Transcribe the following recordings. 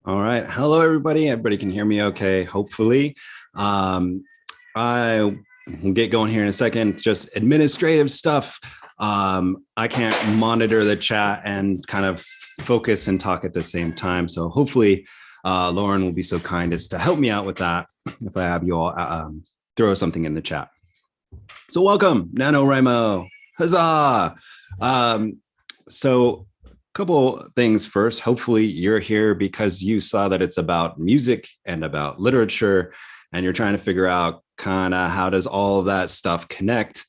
All right. Hello, everybody. Everybody can hear me okay, hopefully. Um, I will get going here in a second. Just administrative stuff. I can't monitor the chat and kind of focus and talk at the same time. So hopefully, Lauren will be so kind as to help me out with that if I have you all throw something in the chat. So welcome, NaNoWriMo. Huzzah! So couple things first. Hopefully you're here because you saw that it's about music and about literature, and you're trying to figure out kind of how does all of that stuff connect.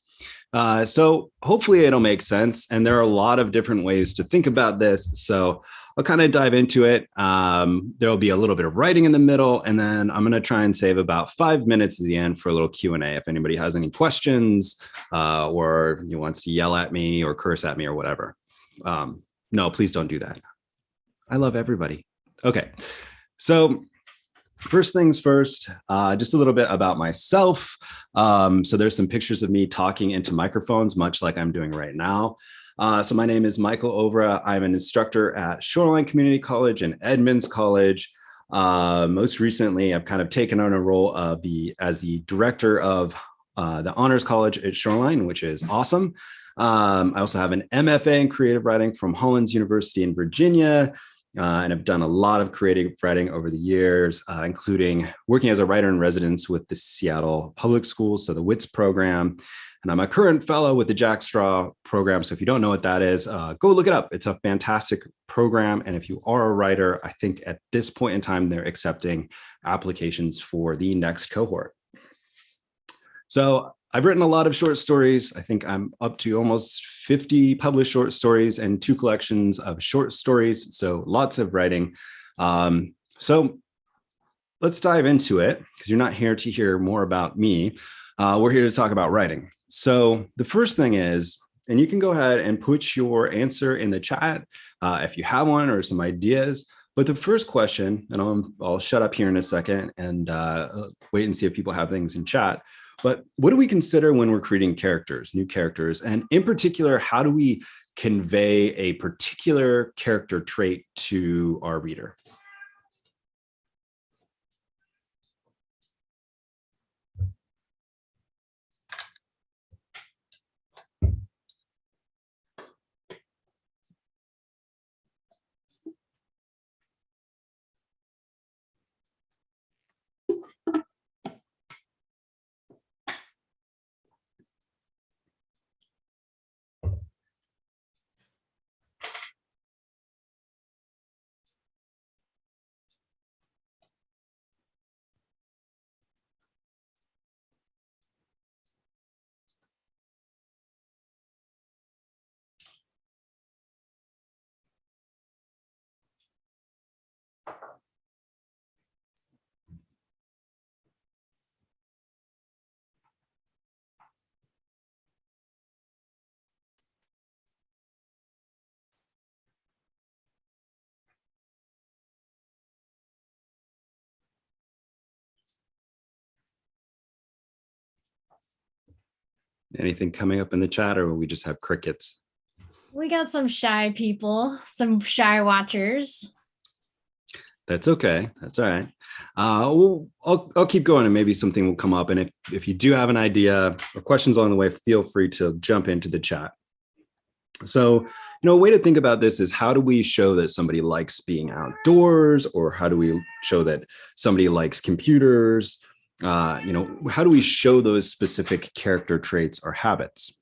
So hopefully it'll make sense. And there are a lot of different ways to think about this. So I'll kind of dive into it. There'll be a little bit of writing in the middle, and then I'm going to try and save about 5 minutes at the end for a little Q&A. If anybody has any questions or wants to yell at me or curse at me or whatever. No, please don't do that. I love everybody. Okay, so first things first, just a little bit about myself. So there's some pictures of me talking into microphones, much like I'm doing right now. So my name is Michael Ovra. I'm an instructor at Shoreline Community College and Edmonds College. Most recently, I've kind of taken on a role as the director of the Honors College at Shoreline, which is awesome. I also have an MFA in creative writing from Hollins University in Virginia, and I've done a lot of creative writing over the years, including working as a writer in residence with the Seattle Public Schools, so the WITS program. And I'm a current fellow with the Jack Straw program. So if you don't know what that is, go look it up. It's a fantastic program. And if you are a writer, I think at this point in time, they're accepting applications for the next cohort. So I've written a lot of short stories. I think I'm up to almost 50 published short stories and 2 collections of short stories. So lots of writing. So let's dive into it, because you're not here to hear more about me. We're here to talk about writing. So the first thing is, and you can go ahead and put your answer in the chat if you have one or some ideas. But the first question, and I'll shut up here in a second and wait and see if people have things in chat. But what do we consider when we're creating characters, new characters? And in particular, how do we convey a particular character trait to our reader? Anything coming up in the chat, or will we just have crickets? We got some shy people, some shy watchers. That's okay. That's all right. I'll keep going, and maybe something will come up. And if you do have an idea or questions along the way, feel free to jump into the chat. So, a way to think about this is, how do we show that somebody likes being outdoors, or how do we show that somebody likes computers? How do we show those specific character traits or habits?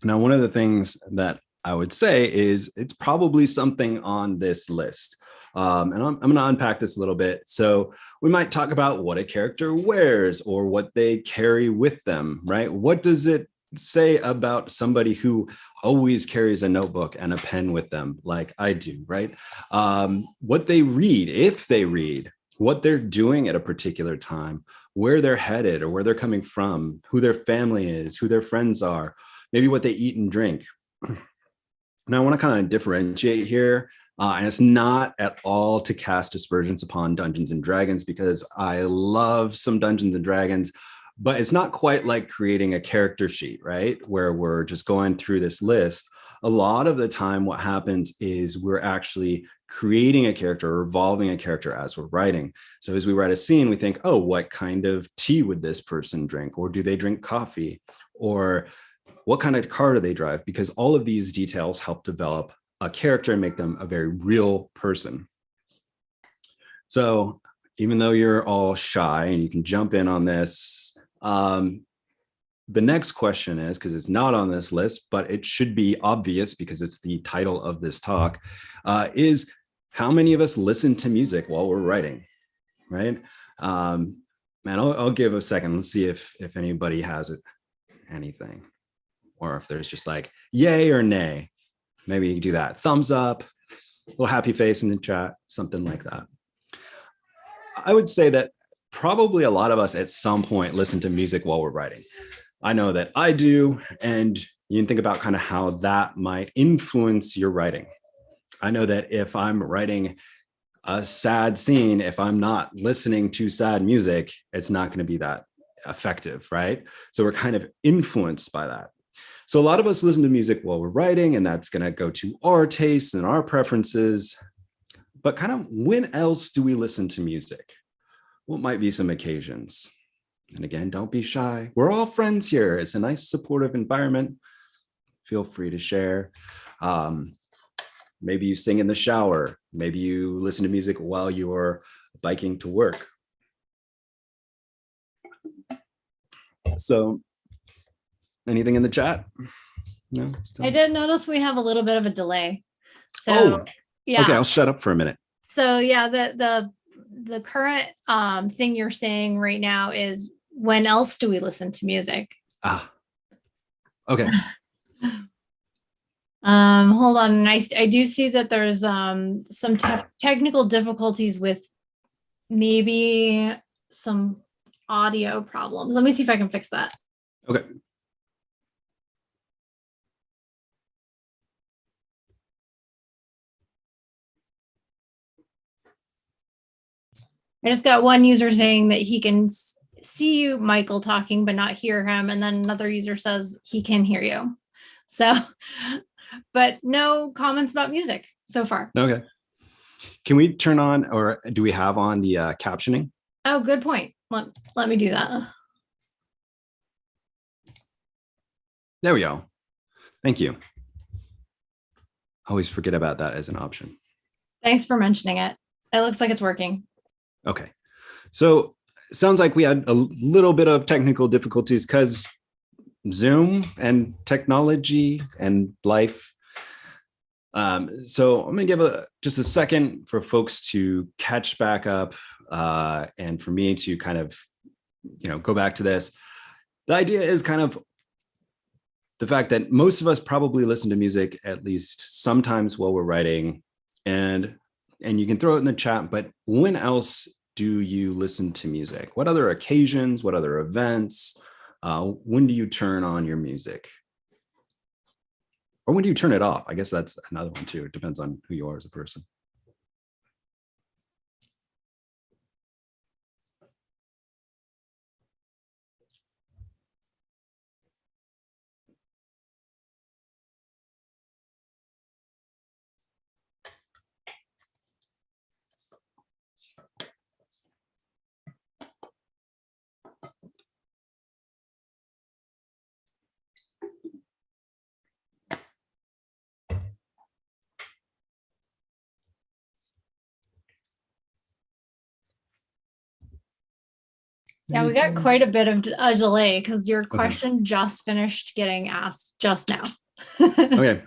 Now, one of the things that I would say is it's probably something on this list. And I'm going to unpack this a little bit. So we might talk about what a character wears or what they carry with them, right? What does it say about somebody who always carries a notebook and a pen with them, like I do, right? What they read, if they read, what they're doing at a particular time, where they're headed or where they're coming from, who their family is, who their friends are, maybe what they eat and drink. Now, I want to kind of differentiate here. And it's not at all to cast aspersions upon Dungeons and Dragons, because I love some Dungeons and Dragons, but it's not quite like creating a character sheet, right? Where we're just going through this list. a lot of the time what happens is we're actually creating a character or evolving a character as we're writing. So as we write a scene, we think, oh, what kind of tea would this person drink? Or do they drink coffee? Or what kind of car do they drive? Because all of these details help develop a character and make them a very real person. So even though you're all shy and you can jump in on this, the next question is, because it's not on this list, but it should be obvious because it's the title of this talk, is how many of us listen to music while we're writing, right? Man, I'll give a second. Let's see if anybody has anything, or if there's just like yay or nay. Maybe you can do that. Thumbs up, little happy face in the chat, something like that. I would say that probably a lot of us at some point listen to music while we're writing. I know that I do, and you can think about kind of how that might influence your writing. I know that if I'm writing a sad scene, if I'm not listening to sad music, it's not going to be that effective, right? So we're kind of influenced by that. So a lot of us listen to music while we're writing, and that's going to go to our tastes and our preferences. But kind of when else do we listen to music? What might be some occasions? And again, don't be shy. We're all friends here. It's a nice supportive environment. Feel free to share. Maybe you sing in the shower. Maybe you listen to music while you're biking to work. So anything in the chat? No? Still? I did notice we have a little bit of a delay. So yeah. Okay, I'll shut up for a minute. So yeah, the current thing you're saying right now is, when else do we listen to music? Okay. Hold on. I do see that there's some technical difficulties with maybe some audio problems. Let me see if I can fix that. Okay. I just got one user saying that he can see you, Michael, talking, but not hear him. And then another user says he can hear you. So, but no comments about music so far. Okay. Can we turn on, or do we have on the captioning? Oh, good point. Let me do that. There we go. Thank you. Always forget about that as an option. Thanks for mentioning it. It looks like it's working. Okay. So it sounds like we had a little bit of technical difficulties because Zoom and technology and life. So I'm going to give just a second for folks to catch back up and for me to kind of, go back to this. The idea is kind of the fact that most of us probably listen to music at least sometimes while we're writing, and you can throw it in the chat, but when else do you listen to music? What other occasions, what other events? When do you turn on your music? Or when do you turn it off? I guess that's another one too. It depends on who you are as a person. Yeah, we got quite a bit of a delay because your question just finished getting asked just now. Okay.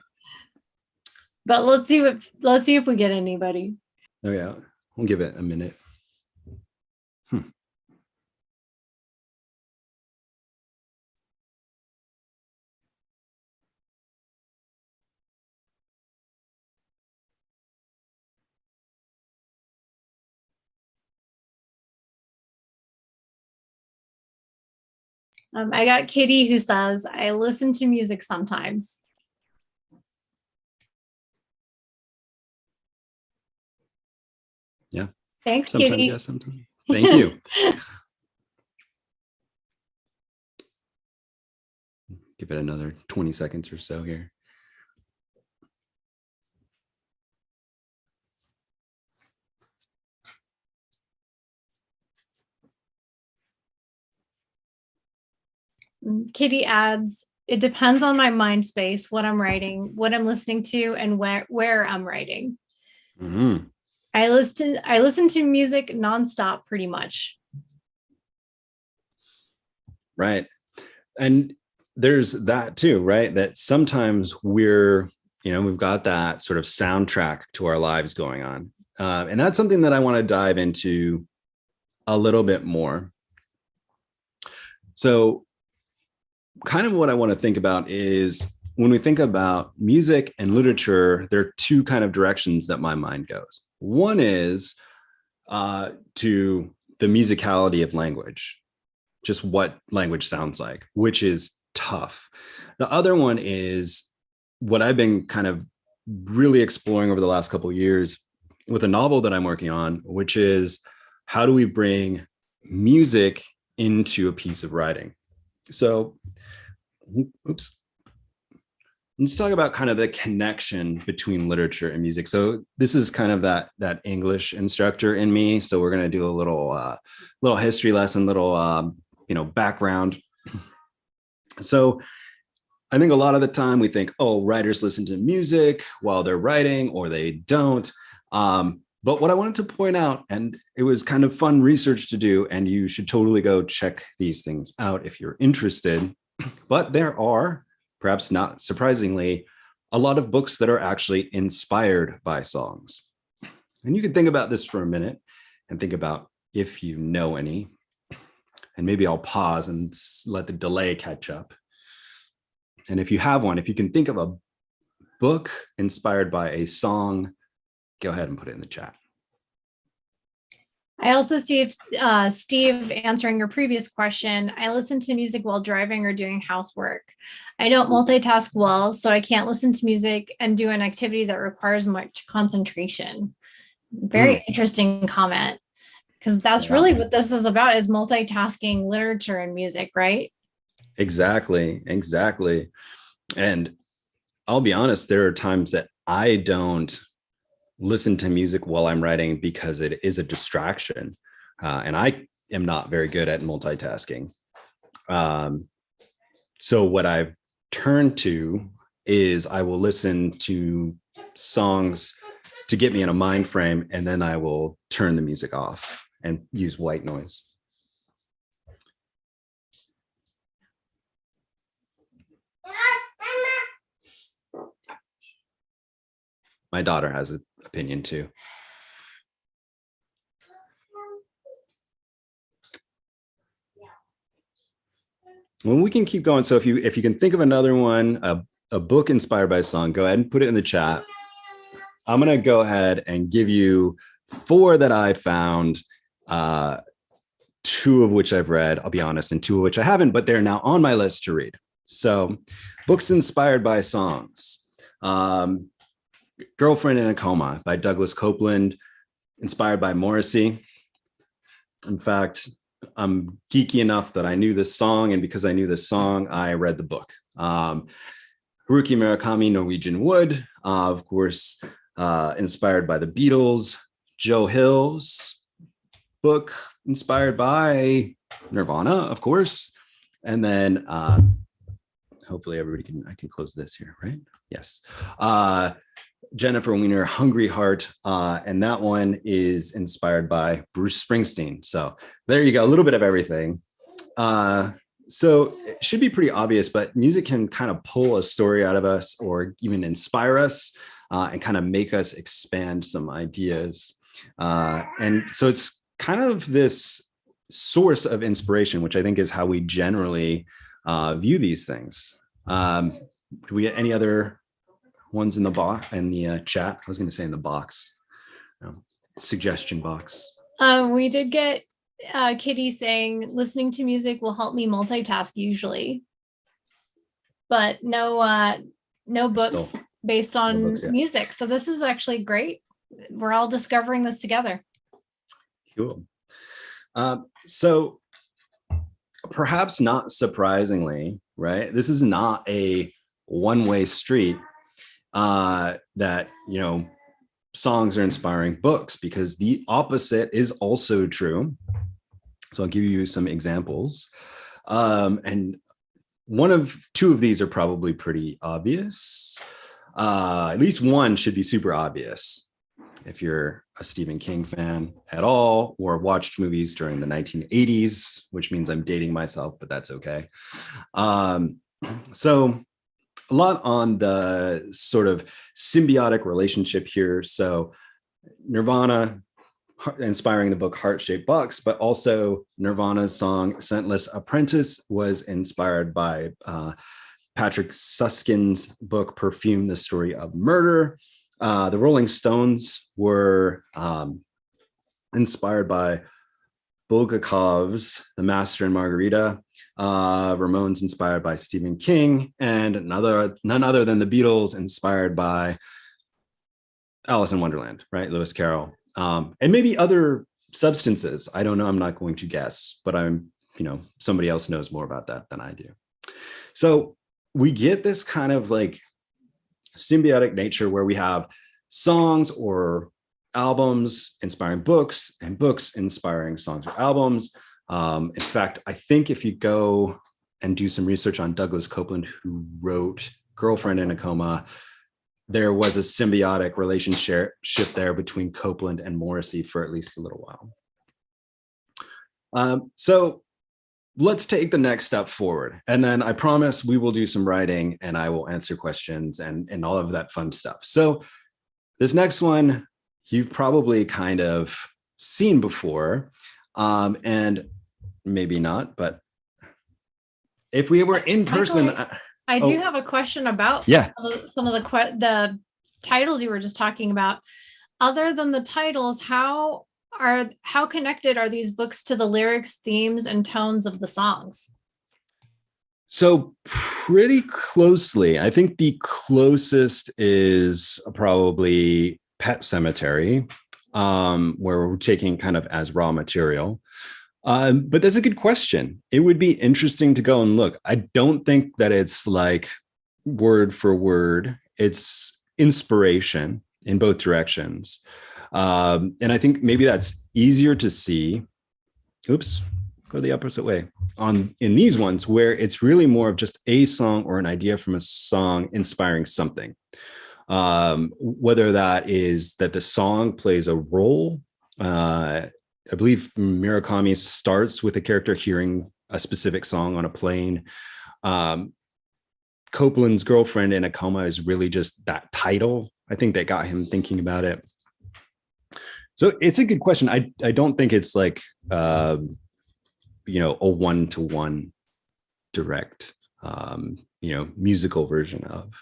But let's see if we get anybody. Oh yeah, we'll give it a minute. I got Kitty who says, I listen to music sometimes. Yeah. Thanks, sometimes, Kitty. yes, sometimes. Thank you. Give it another 20 seconds or so here. Kitty adds, it depends on my mind space, what I'm writing, what I'm listening to, and where I'm writing. Mm-hmm. I listen to music nonstop pretty much. Right. And there's that too, right? That sometimes we've got that sort of soundtrack to our lives going on. And that's something that I want to dive into a little bit more. So kind of what I want to think about is when we think about music and literature, there are two kind of directions that my mind goes. One is to the musicality of language, just what language sounds like, which is tough. The other one is what I've been kind of really exploring over the last couple of years with a novel that I'm working on, which is how do we bring music into a piece of writing? So, let's talk about kind of the connection between literature and music. So this is kind of that English instructor in me. So we're going to do a little history lesson, little background. So I think a lot of the time we think, oh, writers listen to music while they're writing, or they don't. But what I wanted to point out, and it was kind of fun research to do, and you should totally go check these things out if you're interested. But there are, perhaps not surprisingly, a lot of books that are actually inspired by songs. And you can think about this for a minute and think about if you know any. And maybe I'll pause and let the delay catch up. And if you have one, if you can think of a book inspired by a song, go ahead and put it in the chat. I also see Steve answering your previous question. I listen to music while driving or doing housework. I don't multitask well, so I can't listen to music and do an activity that requires much concentration. Very interesting comment, because that's really what this is about, is multitasking literature and music, right? Exactly. And I'll be honest, there are times that I don't listen to music while I'm writing because it is a distraction. And I am not very good at multitasking. So what I've turned to is I will listen to songs to get me in a mind frame, and then I will turn the music off and use white noise. My daughter has an opinion too. Well, we can keep going. So if you can think of another one, a book inspired by a song, go ahead and put it in the chat. I'm going to go ahead and give you 4 that I found, 2 of which I've read, I'll be honest, and 2 of which I haven't, but they're now on my list to read. So books inspired by songs. Girlfriend in a Coma by Douglas Copeland, inspired by Morrissey. In fact, I'm geeky enough that I knew this song, and because I knew this song, I read the book. Haruki Murakami, Norwegian Wood, of course, inspired by the Beatles. Joe Hill's book, inspired by Nirvana, of course. And then hopefully I can close this here, right? Yes. Jennifer Weiner, Hungry Heart, and that one is inspired by Bruce Springsteen. So there you go, a little bit of everything. So it should be pretty obvious, but music can kind of pull a story out of us, or even inspire us, and kind of make us expand some ideas. And so it's kind of this source of inspiration, which I think is how we generally view these things. Do we get any other ones in the box, in the chat? I was going to say in the box, suggestion box. We did get Kitty saying listening to music will help me multitask usually, but no books based on music. So this is actually great. We're all discovering this together. Cool. So perhaps not surprisingly, right? This is not a one-way street. That, songs are inspiring books, because the opposite is also true. So I'll give you some examples. And two of these are probably pretty obvious. At least one should be super obvious if you're a Stephen King fan at all or watched movies during the 1980s, which means I'm dating myself, but that's okay. So a lot on the sort of symbiotic relationship here. So Nirvana inspiring the book Heart-Shaped Box, but also Nirvana's song Scentless Apprentice was inspired by Patrick Susskind's book Perfume, the Story of Murder. The Rolling Stones were inspired by Bulgakov's The Master and Margarita. Ramones inspired by Stephen King, and none other than the Beatles inspired by Alice in Wonderland, right? Lewis Carroll. And maybe other substances. I don't know. I'm not going to guess, but somebody else knows more about that than I do. So we get this kind of like symbiotic nature where we have songs or albums inspiring books and books inspiring songs or albums. In fact, I think if you go and do some research on Douglas Copeland, who wrote Girlfriend in a Coma, there was a symbiotic relationship there between Copeland and Morrissey for at least a little while. So let's take the next step forward. And then I promise we will do some writing and I will answer questions and all of that fun stuff. So this next one, you've probably kind of seen before, and maybe not, but if we were in person... I do have a question about some of the titles you were just talking about. Other than the titles, how connected are these books to the lyrics, themes, and tones of the songs? So pretty closely. I think the closest is probably Pet Sematary, where we're taking kind of as raw material. But that's a good question. It would be interesting to go and look. I don't think that it's like word for word. It's inspiration in both directions. And I think maybe that's easier to see. Oops, go the opposite way. In these ones where it's really more of just a song or an idea from a song inspiring something. Whether that is that the song plays a role. I believe Murakami starts with a character hearing a specific song on a plane. Copeland's Girlfriend in a Coma is really just that title. I think that got him thinking about it. So it's a good question. I don't think it's like, a one-to-one direct, musical version of.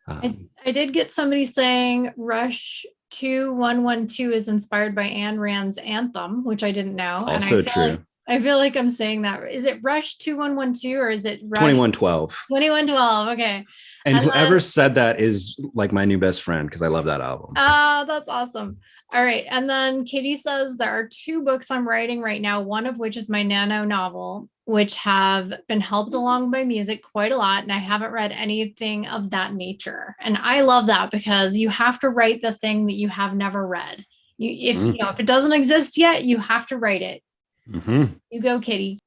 I did get somebody saying Rush 2112 is inspired by Ayn Rand's Anthem, which I didn't know. Also true. I feel like I'm saying that. Is it Rush 2112 or is it Rush 2112? 2112. Okay. And whoever said that is like my new best friend because I love that album. Oh, that's awesome. All right. And then Katie says there are 2 books I'm writing right now, one of which is my nano novel, which have been helped along by music quite a lot. And I haven't read anything of that nature. And I love that because you have to write the thing that you have never read. If it doesn't exist yet, you have to write it. Mm-hmm. You go, Katie.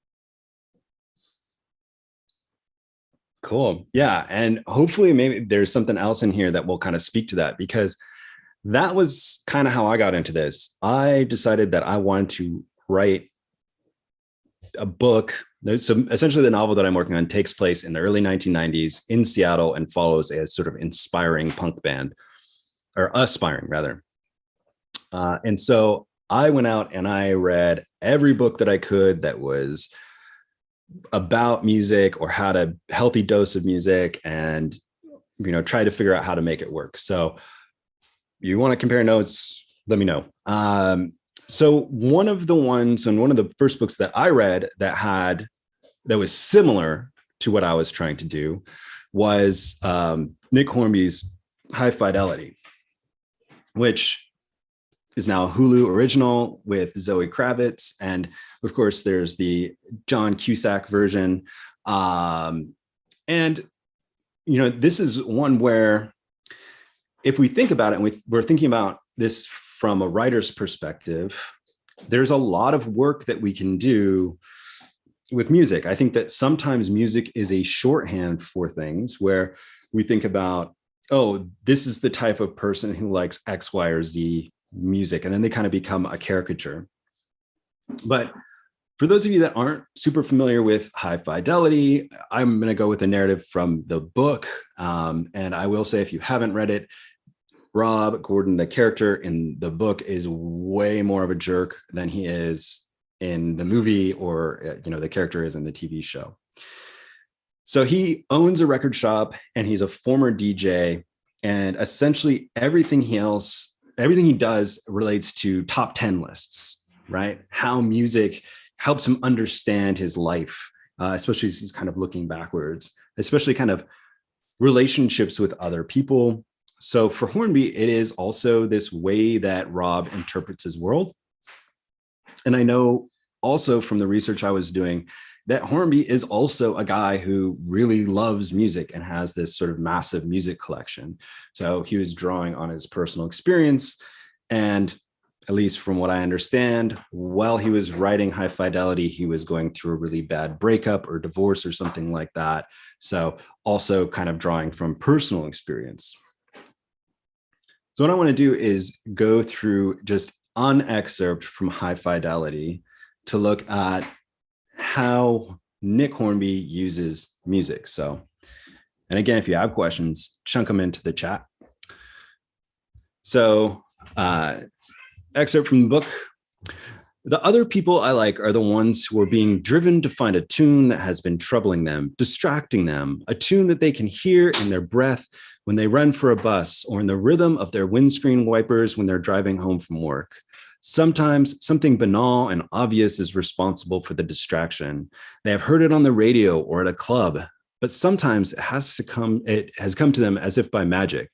Cool. Yeah. And hopefully maybe there's something else in here that will kind of speak to that, because that was kind of how I got into this. I decided that I wanted to write a book. So essentially the novel that I'm working on takes place in the early 1990s in Seattle and follows a sort of inspiring punk band, or aspiring rather. And so I went out and I read every book that I could that was about music or had a healthy dose of music, and try to figure out how to make it work. So you want to compare notes, let me know. So one of the first books that I read that was similar to what I was trying to do was Nick Hornby's High Fidelity, which is now a Hulu original with Zoe Kravitz. And of course, there's the John Cusack version. And, this is one where if we think about it, and we're thinking about this from a writer's perspective, there's a lot of work that we can do with music. I think that sometimes music is a shorthand for things where we think about, oh, this is the type of person who likes X, Y, or Z music. And then they kind of become a caricature. But for those of you that aren't super familiar with High Fidelity, I'm going to go with the narrative from the book. And I will say, if you haven't read it, Rob Gordon, the character in the book, is way more of a jerk than he is in the movie, or the character is in the TV show. So he owns a record shop and he's a former DJ, and essentially everything he does relates to top 10 lists, right? How music helps him understand his life, especially as he's kind of looking backwards, especially kind of relationships with other people. So for Hornby, it is also this way that Rob interprets his world. And I know also from the research I was doing that Hornby is also a guy who really loves music and has this sort of massive music collection. So he was drawing on his personal experience. And at least from what I understand, while he was writing High Fidelity, he was going through a really bad breakup or divorce or something like that. So also kind of drawing from personal experience. So what I want to do is go through just an excerpt from High Fidelity to look at how Nick Hornby uses music. So, and again, if you have questions, chunk them into the chat. So, excerpt from the book. The other people I like are the ones who are being driven to find a tune that has been troubling them, distracting them, a tune that they can hear in their breath when they run for a bus, or in the rhythm of their windscreen wipers when they're driving home from work. Sometimes something banal and obvious is responsible for the distraction. They have heard it on the radio or at a club, but sometimes it has come to them as if by magic.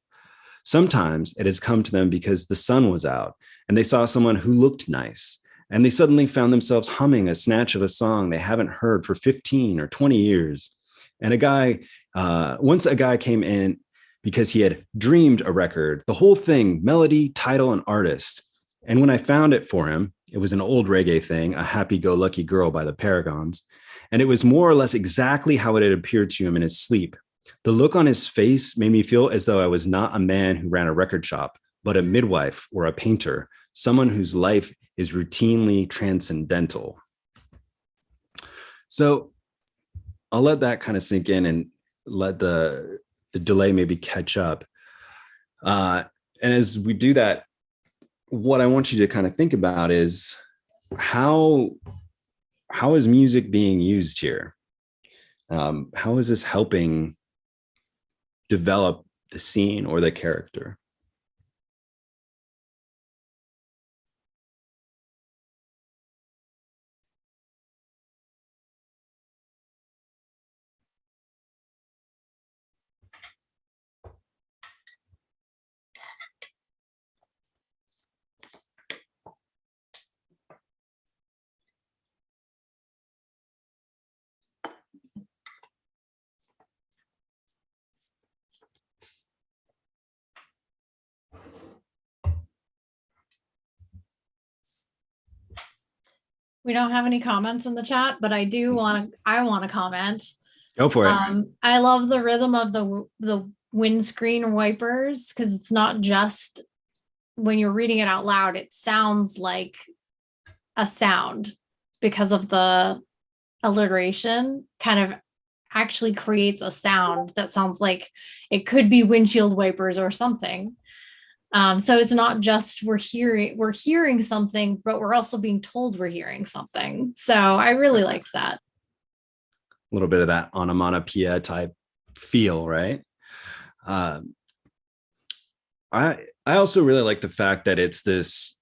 Sometimes it has come to them because the sun was out and they saw someone who looked nice, and they suddenly found themselves humming a snatch of a song they haven't heard for 15 or 20 years. And once a guy came in because he had dreamed a record, the whole thing, melody, title, and artist. And when I found it for him, it was an old reggae thing, A Happy-Go-Lucky Girl by the Paragons. And it was more or less exactly how it had appeared to him in his sleep. The look on his face made me feel as though I was not a man who ran a record shop, but a midwife or a painter, someone whose life is routinely transcendental. So I'll let that kind of sink in and let the delay maybe catch up. And as we do that, what I want you to kind of think about is how is music being used here? How is this helping develop the scene or the character? We don't have any comments in the chat, but I want to comment. Go for it. I love the rhythm of the windscreen wipers, because it's not just when you're reading it out loud, it sounds like a sound because of the alliteration kind of actually creates a sound that sounds like it could be windshield wipers or something. So it's not just we're hearing something, but we're also being told we're hearing something. So I really like that. A little bit of that onomatopoeia type feel, right? I also really like the fact that it's this,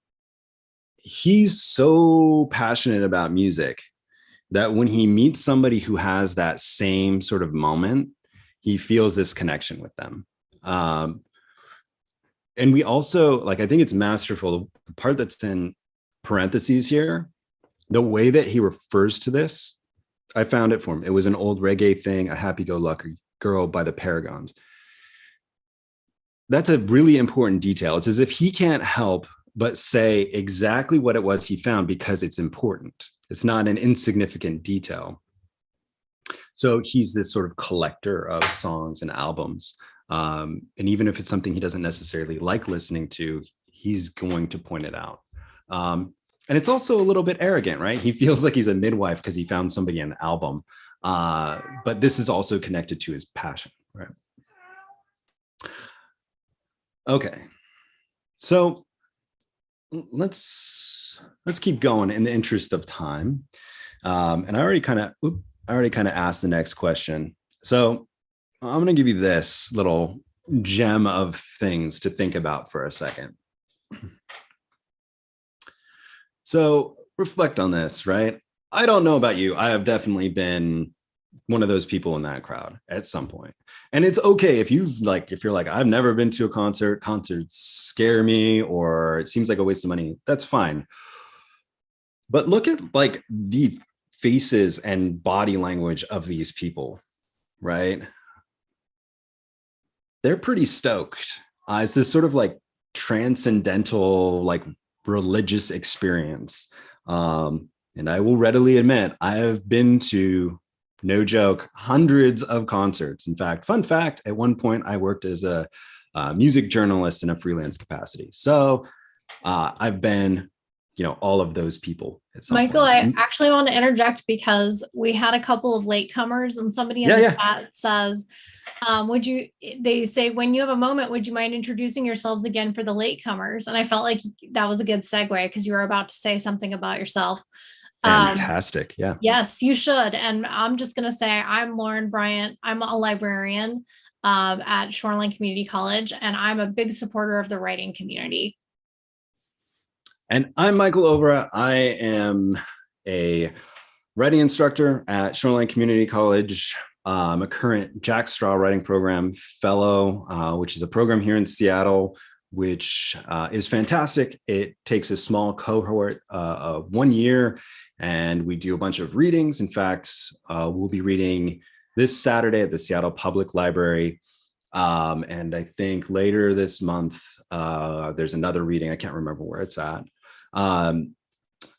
he's so passionate about music that when he meets somebody who has that same sort of moment, he feels this connection with them. And we also, I think it's masterful, the part that's in parentheses here, the way that he refers to this, I found it for him. It was an old reggae thing, A Happy-Go-Lucky Girl by the Paragons. That's a really important detail. It's as if he can't help but say exactly what it was he found because it's important. It's not an insignificant detail. So he's this sort of collector of songs and albums. And even if it's something he doesn't necessarily like listening to, he's going to point it out. And it's also a little bit arrogant, right? He feels like he's a midwife because he found somebody an album. But this is also connected to his passion, right? Okay. So let's keep going in the interest of time. And I already kind of asked the next question. So I'm going to give you this little gem of things to think about for a second. So reflect on this, right? I don't know about you. I have definitely been one of those people in that crowd at some point. And it's okay if you're like, I've never been to a concert, concerts scare me, or it seems like a waste of money. That's fine. But look at like the faces and body language of these people, right? They're pretty stoked. It's this sort of like transcendental, like religious experience. And I will readily admit, I have been to, no joke, hundreds of concerts. In fact, fun fact, at one point I worked as a music journalist in a freelance capacity. So I've been, all of those people. Michael, I actually want to interject because we had a couple of latecomers, and somebody in the chat says, they say, when you have a moment, would you mind introducing yourselves again for the latecomers? And I felt like that was a good segue because you were about to say something about yourself. Fantastic. Yeah. Yes, you should. And I'm just going to say, I'm Lauren Bryant. I'm a librarian at Shoreline Community College, and I'm a big supporter of the writing community. And I'm Michael Overa. I am a writing instructor at Shoreline Community College. I'm a current Jack Straw Writing Program fellow, which is a program here in Seattle, which is fantastic. It takes a small cohort of 1 year, and we do a bunch of readings. In fact, we'll be reading this Saturday at the Seattle Public Library. And I think later this month, there's another reading. I can't remember where it's at. And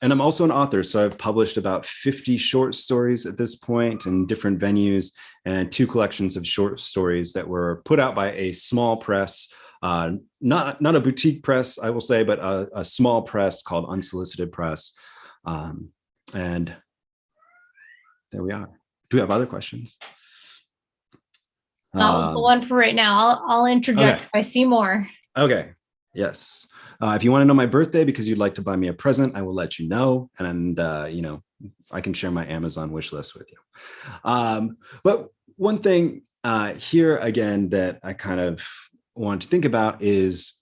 I'm also an author, so I've published about 50 short stories at this point in different venues, and 2 collections of short stories that were put out by a small press, not a boutique press, I will say, but a small press called Unsolicited Press. And there we are. Do we have other questions? That was the one for right now. I'll interject if I see more. Okay. Yes. If you want to know my birthday because you'd like to buy me a present, I will let you know. And, I can share my Amazon wish list with you. But one thing here again that I kind of want to think about is,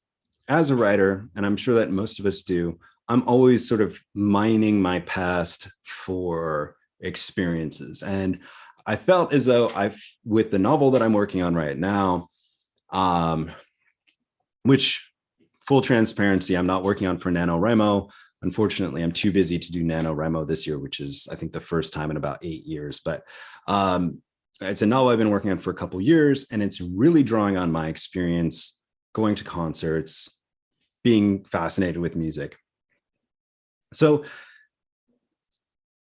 as a writer, and I'm sure that most of us do, I'm always sort of mining my past for experiences. And I felt as though with the novel that I'm working on right now, which, full transparency, I'm not working on for NaNoWriMo. Unfortunately, I'm too busy to do NaNoWriMo this year, which is, I think, the first time in about 8 years. But it's a novel I've been working on for a couple of years, and it's really drawing on my experience going to concerts, being fascinated with music. So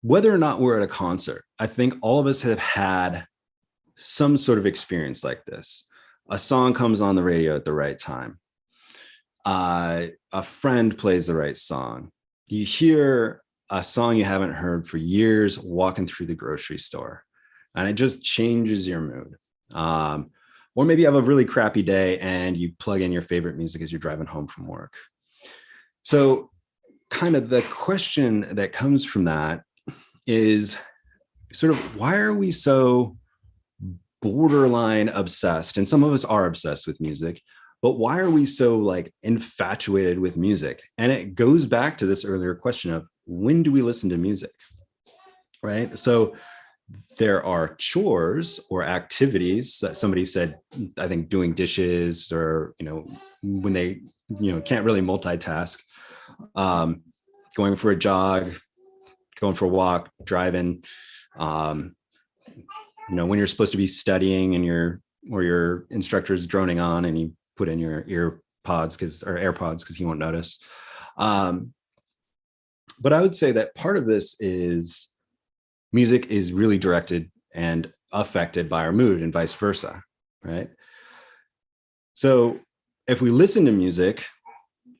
whether or not we're at a concert, I think all of us have had some sort of experience like this. A song comes on the radio at the right time. A friend plays the right song. You hear a song you haven't heard for years walking through the grocery store, and it just changes your mood. Or maybe you have a really crappy day and you plug in your favorite music as you're driving home from work. So kind of the question that comes from that is sort of, why are we so borderline obsessed? And some of us are obsessed with music, but why are we so like infatuated with music? And it goes back to this earlier question of, when do we listen to music, right? So there are chores or activities that somebody said, I think doing dishes, or, when they, can't really multitask, going for a jog, going for a walk, driving, when you're supposed to be studying and your instructor is droning on and you put in your AirPods because he won't notice. But I would say that part of this is music is really directed and affected by our mood and vice versa, right? So if we listen to music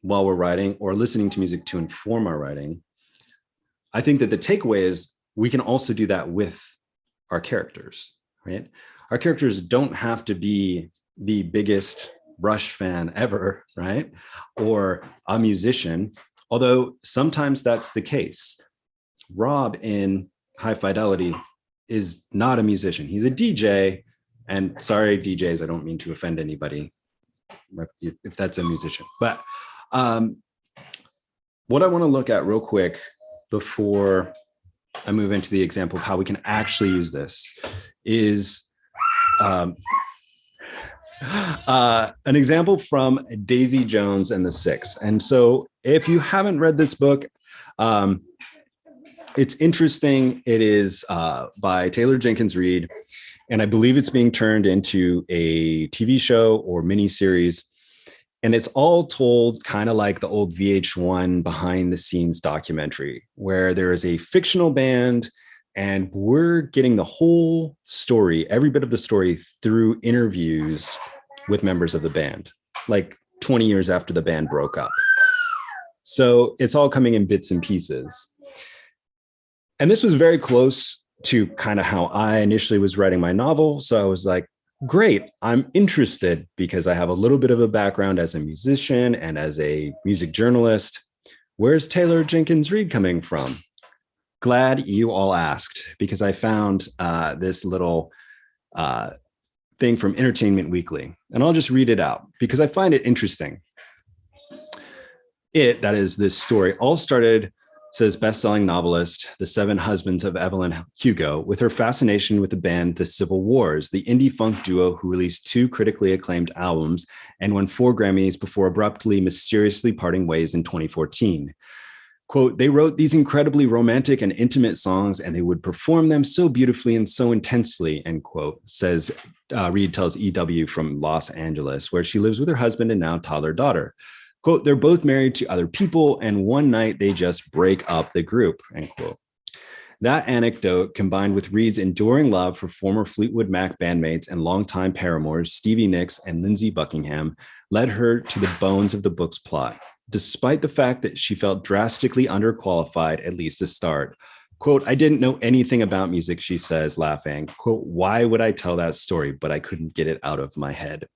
while we're writing or listening to music to inform our writing, I think that the takeaway is we can also do that with our characters, right? Our characters don't have to be the biggest Rush fan ever, right? Or a musician, although sometimes that's the case. Rob in High Fidelity is not a musician. He's a DJ. And sorry, DJs, I don't mean to offend anybody if that's a musician. But what I want to look at real quick before I move into the example of how we can actually use this is an example from Daisy Jones and the Six. And so if you haven't read this book, it's interesting. It is by Taylor Jenkins Reid, and I believe it's being turned into a TV show or miniseries. And it's all told kind of like the old VH1 behind the scenes documentary, where there is a fictional band and we're getting the whole story, every bit of the story through interviews with members of the band, like 20 years after the band broke up. So it's all coming in bits and pieces. And this was very close to kind of how I initially was writing my novel. So I was like, great, I'm interested because I have a little bit of a background as a musician and as a music journalist. Where's Taylor Jenkins Reid coming from? Glad you all asked, because I found this little thing from Entertainment Weekly, and I'll just read it out because I find it interesting. That is this story, all started, says best-selling novelist, The Seven Husbands of Evelyn Hugo, with her fascination with the band The Civil Wars, the indie funk duo who released 2 critically acclaimed albums and won 4 Grammys before abruptly, mysteriously parting ways in 2014. Quote, they wrote these incredibly romantic and intimate songs, and they would perform them so beautifully and so intensely, end quote, says Reid tells EW from Los Angeles, where she lives with her husband and now toddler daughter. Quote, they're both married to other people, and one night they just break up the group, end quote. That anecdote, combined with Reid's enduring love for former Fleetwood Mac bandmates and longtime paramours Stevie Nicks and Lindsey Buckingham, led her to the bones of the book's plot, despite the fact that she felt drastically underqualified, at least to start. Quote, I didn't know anything about music, she says, laughing. Quote, why would I tell that story? But I couldn't get it out of my head.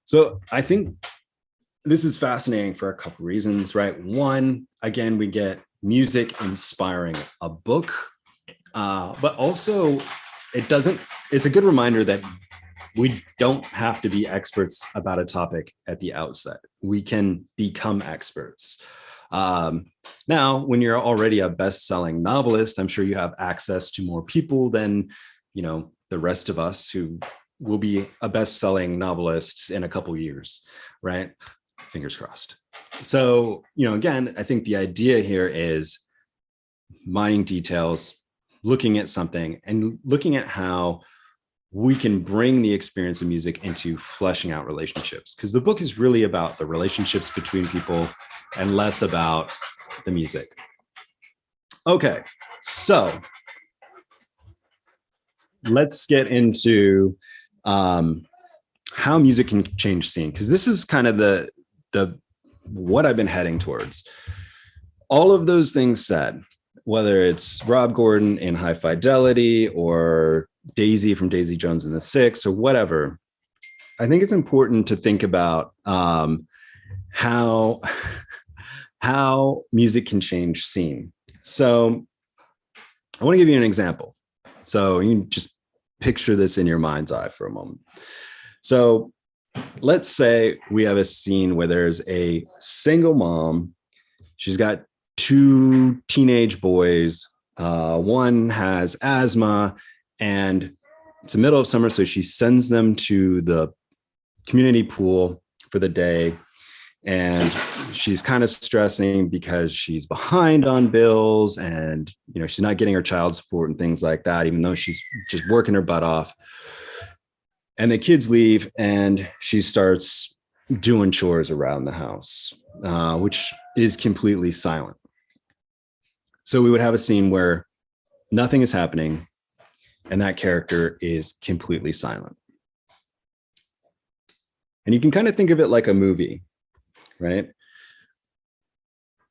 So I think this is fascinating for a couple reasons, right? One, again, we get music inspiring a book, but also it's a good reminder that we don't have to be experts about a topic at the outset. We can become experts. Now, when you're already a best-selling novelist, I'm sure you have access to more people than, the rest of us who will be a best-selling novelist in a couple years, right? Fingers crossed. So, again, I think the idea here is mining details, looking at something and looking at how we can bring the experience of music into fleshing out relationships, because the book is really about the relationships between people and less about the music. Okay, so let's get into how music can change scene, because this is kind of the what I've been heading towards. All of those things said, whether it's Rob Gordon in High Fidelity or Daisy from Daisy Jones and the Six or whatever, I think it's important to think about how music can change scene. So I want to give you an example. So you can just picture this in your mind's eye for a moment. So let's say we have a scene where there's a single mom. She's got 2 teenage boys. One has asthma, and it's the middle of summer, so she sends them to the community pool for the day. And she's kind of stressing because she's behind on bills and, she's not getting her child support and things like that, even though she's just working her butt off. And the kids leave and she starts doing chores around the house. which is completely silent. So we would have a scene where nothing is happening and that character is completely silent. And you can kind of think of it like a movie, right?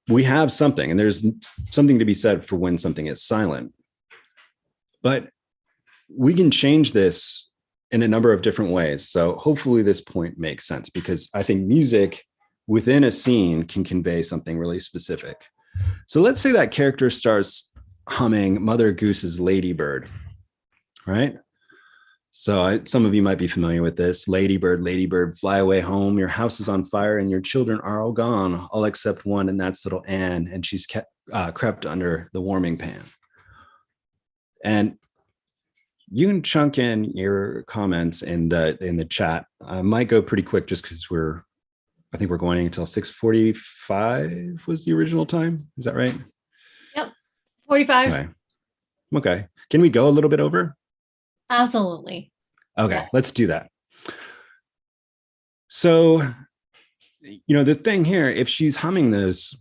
We have something, and there's something to be said for when something is silent. But we can change this in a number of different ways. So hopefully this point makes sense, because I think music within a scene can convey something really specific. So let's say that character starts humming Mother Goose's Ladybird, right? So some of you might be familiar with this. Ladybird, Ladybird, fly away home. Your house is on fire and your children are all gone, all except one, and that's little Anne, and she's crept under the warming pan. And you can chunk in your comments in the chat. I might go pretty quick just because I think we're going until 6:45 was the original time. Is that right? Yep. 45. Okay. Can we go a little bit over? Absolutely. Okay, yes. Let's do that. So, the thing here, if she's humming this,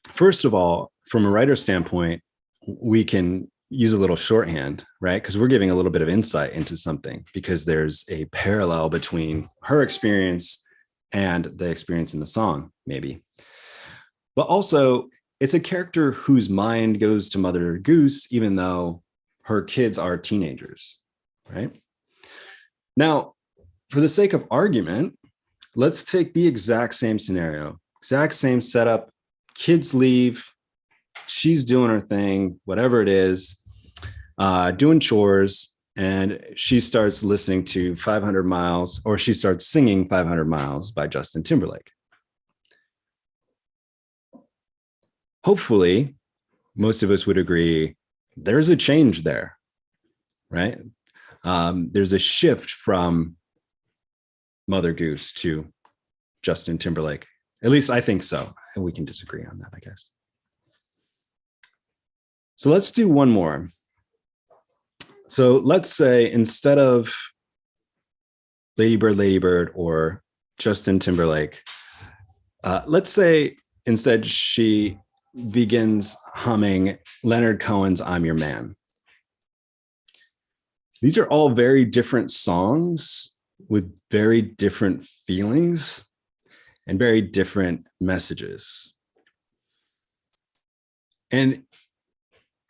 first of all, from a writer standpoint, we can use a little shorthand, right? Because we're giving a little bit of insight into something, because there's a parallel between her experience and the experience in the song, maybe. But also, it's a character whose mind goes to Mother Goose, even though her kids are teenagers, right? Now, for the sake of argument, let's take the exact same scenario, exact same setup. Kids leave, she's doing her thing, whatever it is, doing chores, and she starts listening to 500 Miles, or she starts singing 500 Miles by Justin Timberlake. Hopefully, most of us would agree there's a change there, right? There's a shift from Mother Goose to Justin Timberlake. At least I think so. And we can disagree on that, I guess. So let's do one more. So let's say instead of Ladybird, Ladybird, or Justin Timberlake, let's say instead she begins humming Leonard Cohen's I'm Your Man. These are all very different songs with very different feelings and very different messages. And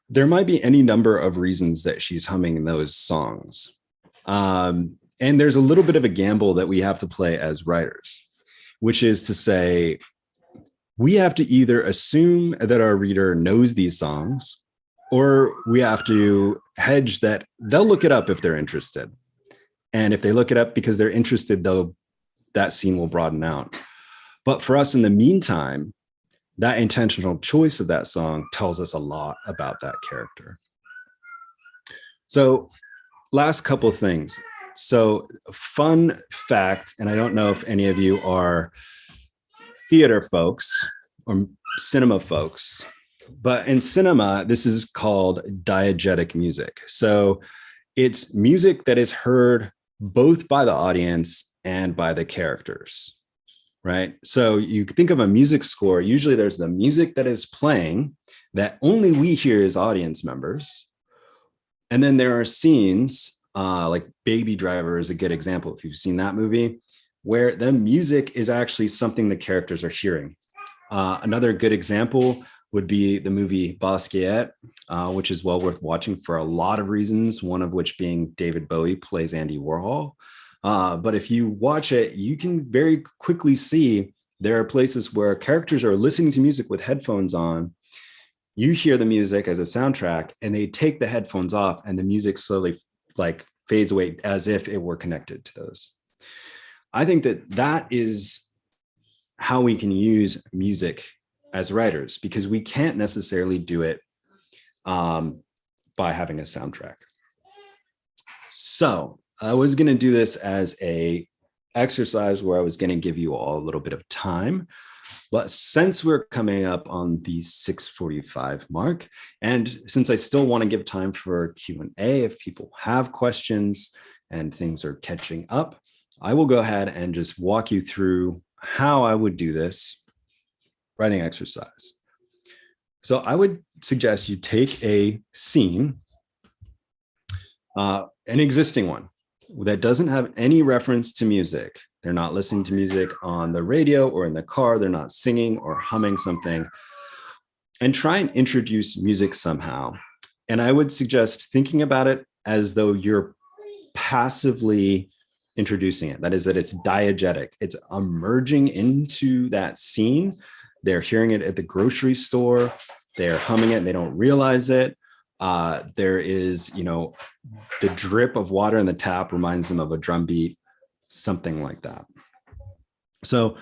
there might be any number of reasons that she's humming those songs. And there's a little bit of a gamble that we have to play as writers, which is to say, we have to either assume that our reader knows these songs, or we have to hedge that they'll look it up if they're interested. And if they look it up because they're interested, that scene will broaden out. But for us in the meantime, that intentional choice of that song tells us a lot about that character. So last couple of things. So fun fact, and I don't know if any of you are theater folks or cinema folks, but in cinema, this is called diegetic music. So it's music that is heard both by the audience and by the characters, right? So you think of a music score, usually there's the music that is playing that only we hear as audience members. And then there are scenes like Baby Driver is a good example, if you've seen that movie, where the music is actually something the characters are hearing. Another good example would be the movie Basquiat, which is well worth watching for a lot of reasons, one of which being David Bowie plays Andy Warhol. But if you watch it, you can very quickly see there are places where characters are listening to music with headphones on. You hear the music as a soundtrack, and they take the headphones off, and the music slowly fades away as if it were connected to those. I think that is how we can use music as writers, because we can't necessarily do it by having a soundtrack. So I was going to do this as a exercise where I was going to give you all a little bit of time. But since we're coming up on the 6:45 mark, and since I still want to give time for Q&A, if people have questions and things are catching up, I will go ahead and just walk you through how I would do this. writing exercise. So I would suggest you take a scene, an existing one that doesn't have any reference to music. They're not listening to music on the radio or in the car. They're not singing or humming something, and try and introduce music somehow. And I would suggest thinking about it as though you're passively introducing it. That is, that it's diegetic. It's emerging into that scene. They're hearing it at the grocery store. They're humming it and they don't realize it. There is, the drip of water in the tap reminds them of a drum beat, something like that. So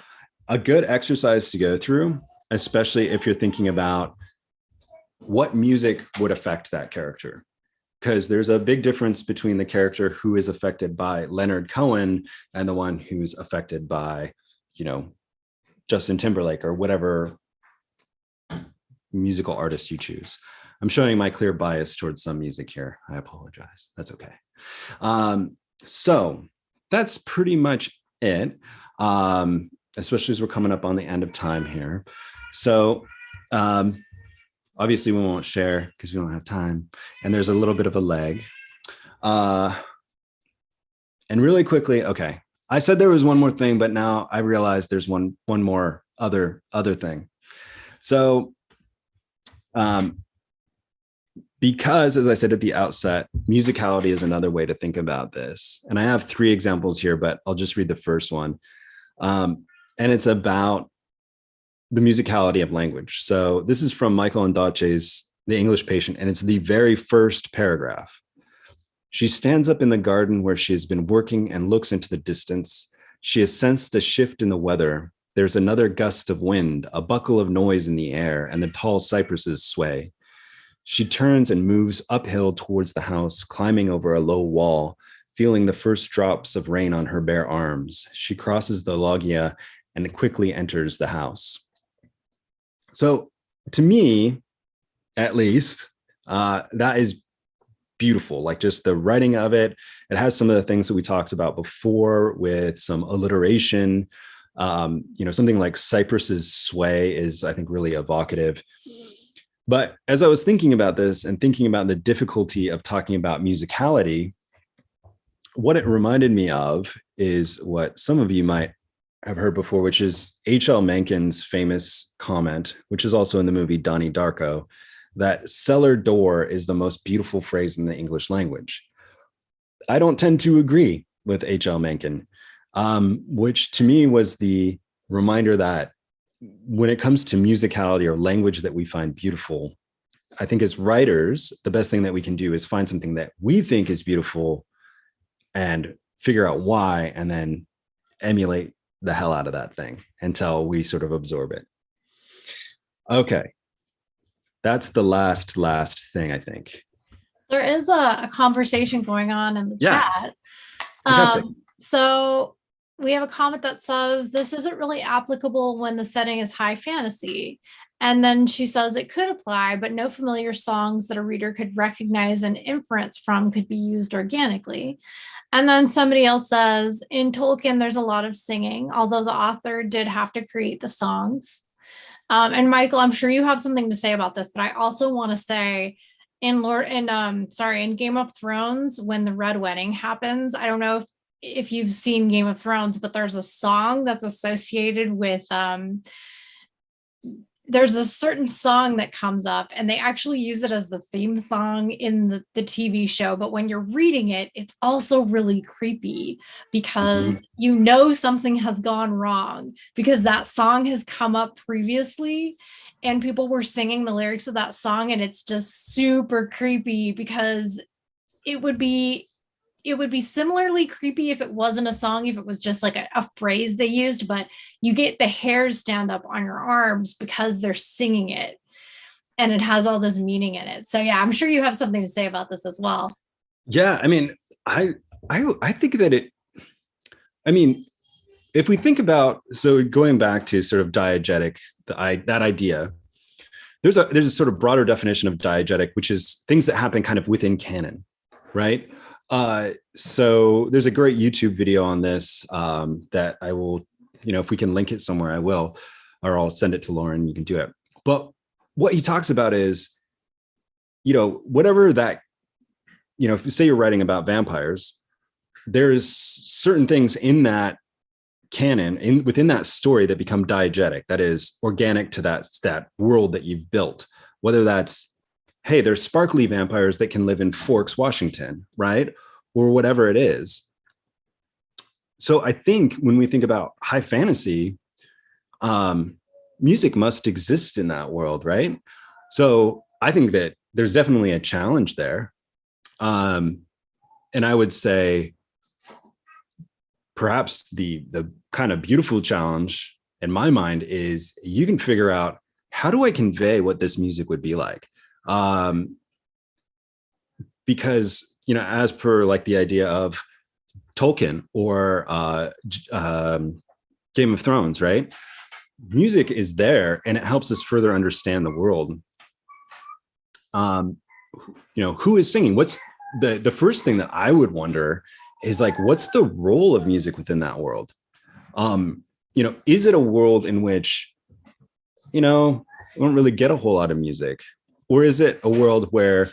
a good exercise to go through, especially if you're thinking about what music would affect that character. Because there's a big difference between the character who is affected by Leonard Cohen and the one who's affected by, Justin Timberlake or whatever musical artist you choose. I'm showing my clear bias towards some music here. I apologize. That's okay. So that's pretty much it, especially as we're coming up on the end of time here. So obviously we won't share because we don't have time. And there's a little bit of a lag. And really quickly, okay. I said there was one more thing, but now I realize there's one more other thing. So because, as I said at the outset, musicality is another way to think about this. And I have 3 examples here, but I'll just read the first one. And it's about the musicality of language. So this is from Michael Ondaatje's The English Patient, and it's the very first paragraph. She stands up in the garden where she has been working and looks into the distance. She has sensed a shift in the weather. There's another gust of wind, a buckle of noise in the air, and the tall cypresses sway. She turns and moves uphill towards the house, climbing over a low wall, feeling the first drops of rain on her bare arms. She crosses the loggia and quickly enters the house. So to me, at least, that is beautiful. Like just the writing of it. It has some of the things that we talked about before with some alliteration. Something like cypresses sway is, I think, really evocative. But as I was thinking about this and thinking about the difficulty of talking about musicality, what it reminded me of is what some of you might have heard before, which is H.L. Mencken's famous comment, which is also in the movie Donnie Darko, that cellar door is the most beautiful phrase in the English language. I don't tend to agree with H.L. Mencken, which to me was the reminder that when it comes to musicality or language that we find beautiful, I think as writers, the best thing that we can do is find something that we think is beautiful and figure out why, and then emulate the hell out of that thing until we sort of absorb it. Okay. That's the last thing, I think. There is a conversation going on in the chat. Fantastic. So we have a comment that says, this isn't really applicable when the setting is high fantasy. And then she says it could apply, but no familiar songs that a reader could recognize and inference from could be used organically. And then somebody else says, in Tolkien, there's a lot of singing, although the author did have to create the songs. And Michael, I'm sure you have something to say about this, but I also want to say in Game of Thrones, when the Red Wedding happens, I don't know if you've seen Game of Thrones, but there's a song that's associated with there's a certain song that comes up and they actually use it as the theme song in the TV show. But when you're reading it, it's also really creepy because something has gone wrong because that song has come up previously and people were singing the lyrics of that song. And it's just super creepy because it would be similarly creepy if it wasn't a song, if it was just like a phrase they used, but you get the hairs stand up on your arms because they're singing it and it has all this meaning in it. So yeah, I'm sure you have something to say about this as well. Yeah. I mean, I think that if we think about, so going back to sort of diegetic, that idea, there's a sort of broader definition of diegetic, which is things that happen kind of within canon, right? So there's a great YouTube video on this that I will, if we can link it somewhere, I will. or I'll send it to Lauren. You can do it. But what he talks about is, whatever that, if you say you're writing about vampires, there's certain things in that canon, within that story, that become diegetic, that is organic to that world that you've built. Whether that's, hey, there's sparkly vampires that can live in Forks, Washington, right? Or whatever it is. So I think when we think about high fantasy, music must exist in that world, right? So I think that there's definitely a challenge there. And I would say perhaps the kind of beautiful challenge in my mind is you can figure out, how do I convey what this music would be like? Because, as per like the idea of Tolkien or Game of Thrones, right? Music is there and it helps us further understand the world. Who is singing? What's the first thing that I would wonder is like, what's the role of music within that world? Is it a world in which, we don't really get a whole lot of music? Or is it a world where,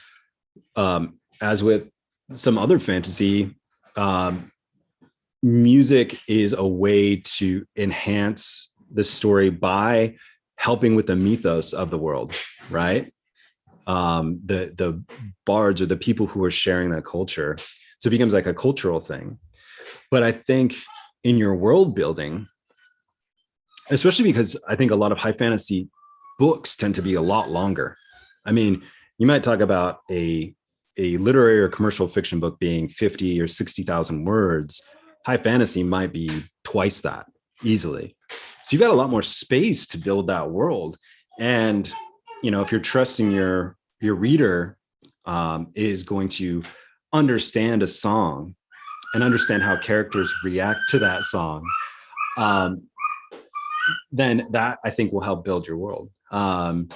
as with some other fantasy, music is a way to enhance the story by helping with the mythos of the world, right? The bards or the people who are sharing that culture. So it becomes like a cultural thing. But I think in your world building, especially because I think a lot of high fantasy books tend to be a lot longer. I mean, you might talk about a literary or commercial fiction book being 50 or 60,000 words. High fantasy might be twice that easily. So you've got a lot more space to build that world. And, if you're trusting your reader is going to understand a song and understand how characters react to that song, then that I think will help build your world. And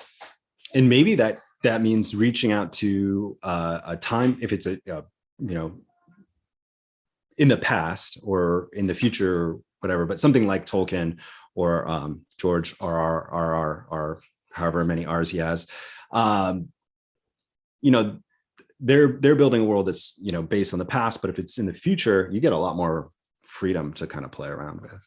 maybe that means reaching out to a time, if it's in the past or in the future, or whatever, but something like Tolkien or George R.R. or however many R's he has. They're building a world that's based on the past, but if it's in the future, you get a lot more freedom to kind of play around with.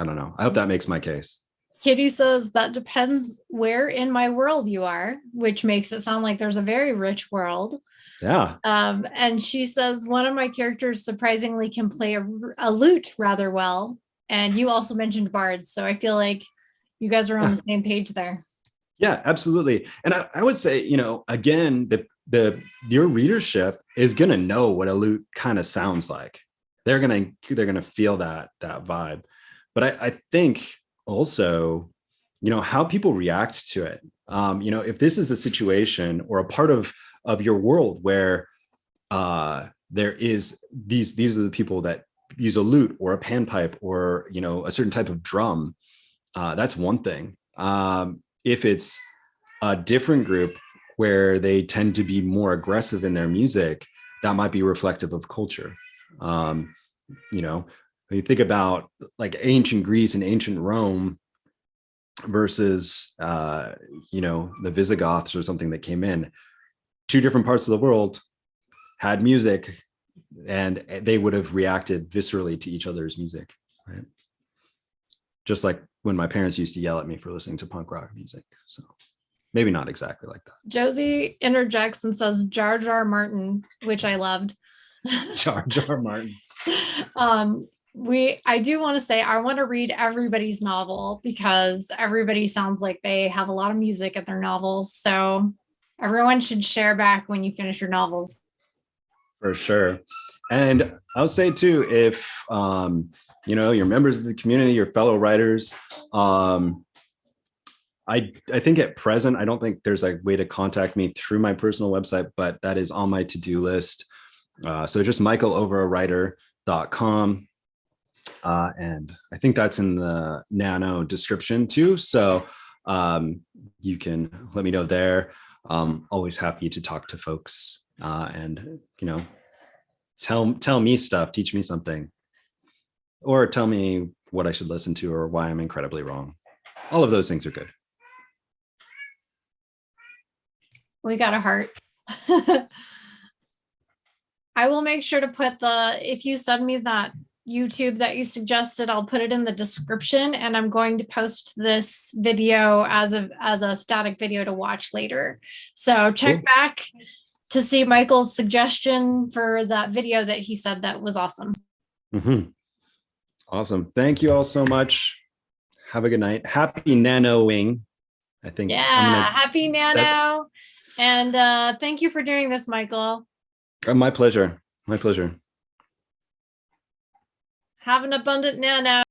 I don't know. I hope that makes my case. Kitty says that depends where in my world you are, which makes it sound like there's a very rich world. Yeah. And she says one of my characters surprisingly can play a lute rather well. And you also mentioned bards, so I feel like you guys are on the same page there. Yeah, absolutely. And I would say, again, your readership is going to know what a lute kind of sounds like. They're going to feel that vibe. But I think also, how people react to it. If this is a situation or a part of your world where there is these are the people that use a lute or a panpipe or, a certain type of drum, that's one thing. If it's a different group where they tend to be more aggressive in their music, that might be reflective of culture. When you think about like ancient Greece and ancient Rome versus, the Visigoths or something that came in, two different parts of the world had music and they would have reacted viscerally to each other's music, right? Just like when my parents used to yell at me for listening to punk rock music. So maybe not exactly like that. Josie interjects and says Jar Jar Martin, which I loved. Jar Jar Martin. I do want to say I want to read everybody's novel because everybody sounds like they have a lot of music at their novels. So everyone should share back when you finish your novels. For sure. And I'll say too, if you're members of the community, your fellow writers, I think at present, I don't think there's a way to contact me through my personal website, but that is on my to-do list. So just michaeloverawriter.com. And I think that's in the nano description too. So you can let me know there. Always happy to talk to folks and, tell me stuff, teach me something, or tell me what I should listen to or why I'm incredibly wrong. All of those things are good. We got a heart. I will make sure to put if you send me that YouTube that you suggested, I'll put it in the description, and I'm going to post this video as a static video to watch later. So check back to see Michael's suggestion for that video that he said that was awesome. Mm-hmm. Awesome. Thank you all so much. Have a good night. Happy nanoing. I think. Yeah. Happy nano. And thank you for doing this, Michael. My pleasure. My pleasure. Have an abundant nano.